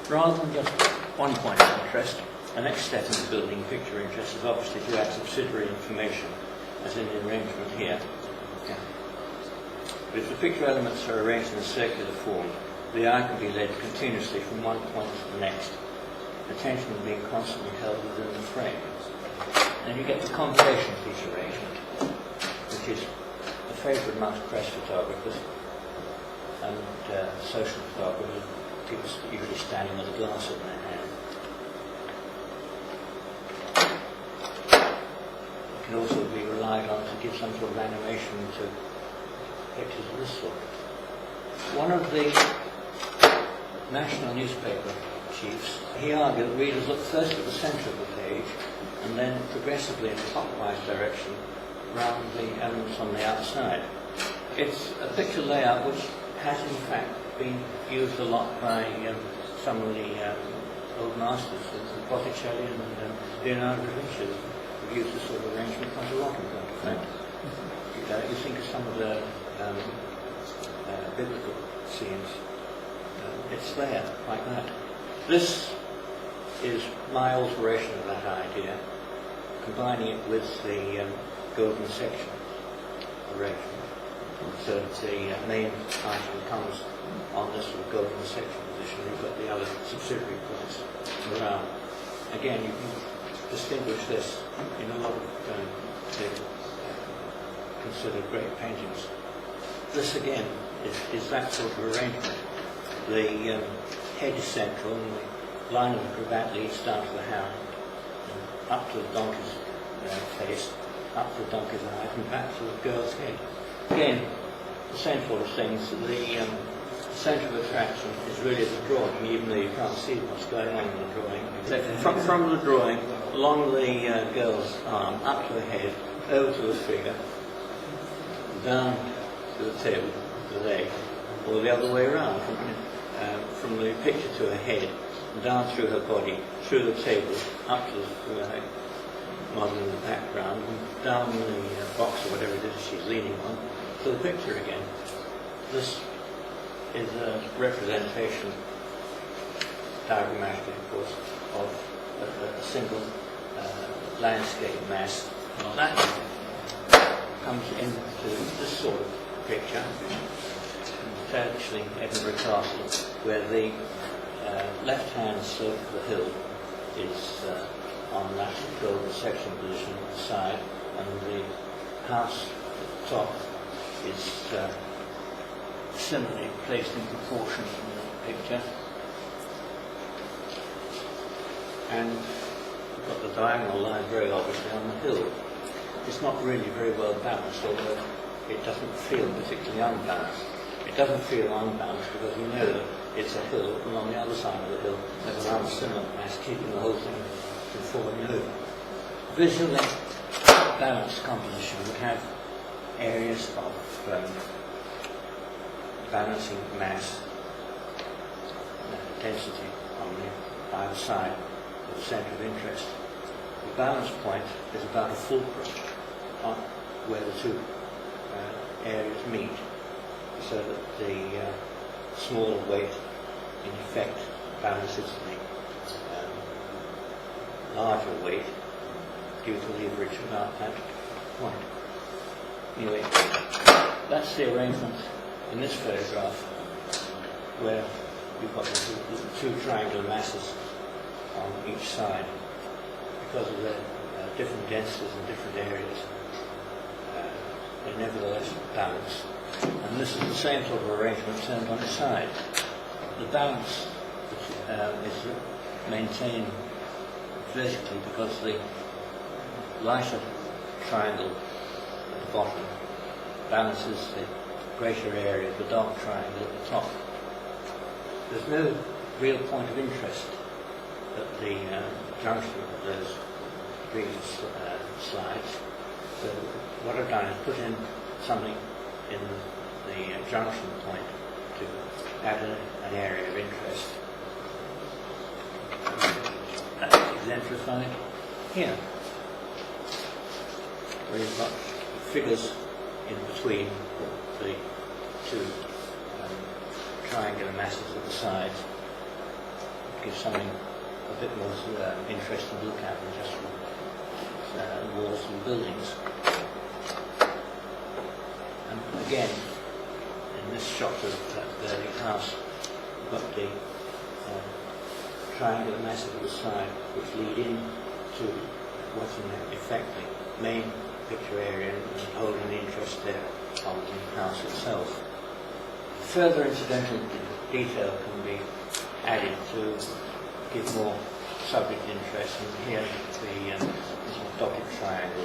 Rather than just one point of interest, the next step in the building picture interest is obviously to add subsidiary information, as in the arrangement here. Yeah. But if the picture elements are arranged in a circular form, the eye can be led continuously from one point to the next, attention being constantly held within the frame. And you get the combination piece arrangement, which is a favourite amongst press photographers and social photographers, people usually standing with a glass in their hand. It can also be relied on to give some sort of animation to pictures of this sort. One of the national newspaper chiefs, he argued that readers look first at the centre of the page and then progressively in a clockwise direction around the elements on the outside. It's a picture layout which has in fact been used a lot by some of the old masters, Botticelli and Leonardo da Vinci, who used this sort of arrangement quite a lot in point of fact. You think of some of the biblical scenes, it's there, like that. This is my alteration of that idea, combining it with the golden section arrangement. So that the main item comes on this sort of golden section position. You've got the other subsidiary points around. Again, you can distinguish this in a lot of considered great paintings. This again is that sort of arrangement. The head is central and the line of the cravat leads down to the hound, and up to the donkey's face, up to the donkey's eyes, and back to the girl's head. Again, the same sort of things. The centre of attraction is really the drawing, even though you can't see what's going on in the drawing. Except from the drawing, along the girl's arm, up to the head, over to the figure, down to the tail, the leg, or the other way around, from the picture to her head, down through her body, through the table, up to the model in the background, and down the box or whatever it is she's leaning on, to the picture again. This is a representation, diagrammatically of course, of a single landscape mass. That comes into this sort of picture. It's actually Edinburgh Castle, where the left-hand slope of the hill is on that golden section position at the side, and the house at the top is similarly placed in proportion in the picture. And we've got the diagonal line very obviously on the hill. It's not really very well balanced, although it doesn't feel particularly unbalanced. It doesn't feel unbalanced because we know that it's a hill, and on the other side of the hill there's an unsimilar mass keeping the whole thing from falling over. Visually balanced composition would have areas of balancing mass and density on the either side of the centre of interest. The balance point is about a fulcrum on where the two areas meet, so that the smaller weight in effect balances the larger weight due to leverage about that point. Anyway, that's the arrangement in this photograph, where you've got the two triangular masses on each side. Because of their different densities in different areas, they're nevertheless balanced. And this is the same sort of arrangement turned on its side. The balance is maintained vertically because the lighter triangle at the bottom balances the greater area of the dark triangle at the top. There's no real point of interest at the junction of those previous slides. So what I've done is put in something in the junction point to add an area of interest. That's exemplified here, where you've got figures in between the two triangular masses at the sides. give something a bit more interesting to look at than just walls and buildings. And again, in this shot of the house, you've got the triangular massive at the side, which lead in to what's in effect the main picture area and holding the interest there of the house itself. Further incidental detail can be added to give more subject interest, and here the dotted triangle